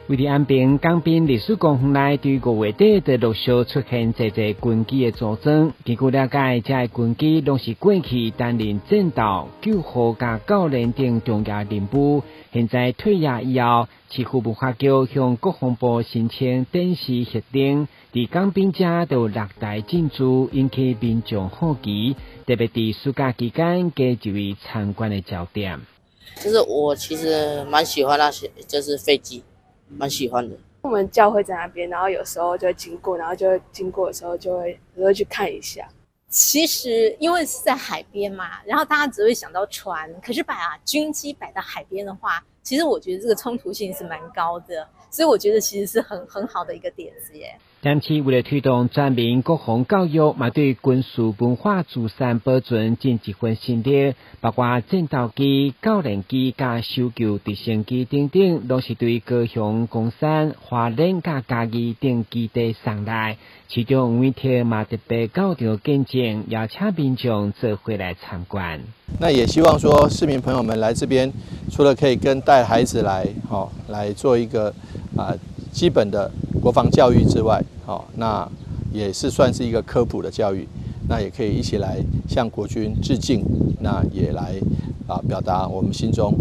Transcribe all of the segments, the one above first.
为了安平港滨历史公园内，对5月底就陆续出现这军机的组装。根据了解，这军机拢是过去担任战斗、救护甲教练等重要任务。现在退役以后，市府文化局向国防部申请电视核定，在港滨遮就6台进驻，引起民众好奇，特别在暑假期间，加一位参观的焦点。就是我其实蛮喜欢那些，就是飞机。蛮喜欢的。我们教会在那边，然后有时候就会经过，然后就会经过的时候就会去看一下。其实因为是在海边嘛，然后大家只会想到船，可是把军机摆到海边的话，其实我觉得这个冲突性是蛮高的，所以我觉得其实是很好的一个点子耶。因此，为了推动全民国防教育，嘛对军事文化资产保存尽一份心力，包括战斗机、教练机、甲搜救直升机等等，都是对高雄、公山、花莲、甲嘉义等基地送来。其中每天嘛特别高调见证，邀请民众做回来参观。那也希望说市民朋友们来这边，除了可以跟带孩子来，来做一个基本的国防教育之外，那也是算是一个科普的教育，那也可以一起来向国军致敬，那也来表达我们心中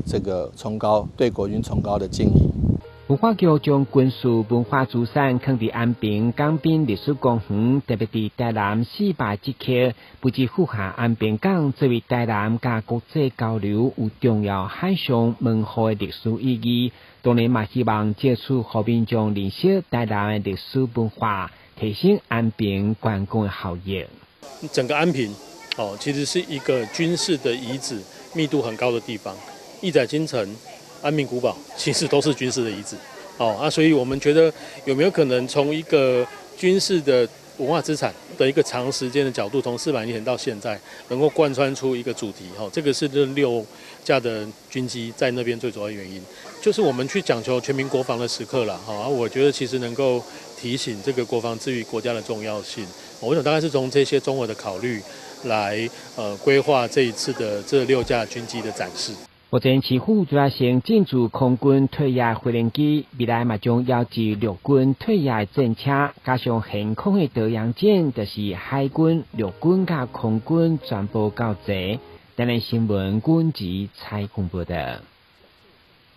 这个对国军崇高的敬意。文化局将军事文化资产放伫安平港滨历史公园，特别伫台南400节区，不止符合安平港作为台南甲国际交流有重要海上门户的历史意义。当然嘛，希望借此互民众认识台南的历史文化，提升安平观光的效益。整个安平其实是一个军事的遗址密度很高的地方，义载金城、安平古堡其实都是军事的遗址所以我们觉得有没有可能从一个军事的文化资产的一个长时间的角度，从400年到现在，能够贯穿出一个主题这个是这6架的军机在那边最主要的原因，就是我们去讲求全民国防的时刻了我觉得其实能够提醒这个国防之于国家的重要性。我想大概是从这些综合的考虑来规划这一次的这6架军机的展示。目前市府主要先进驻空军退役飞行机，未来嘛将邀至陆军退役战车，加上现空的导扬舰，就是海军、陆军甲空军全部到齐。台南新闻军事采访报道。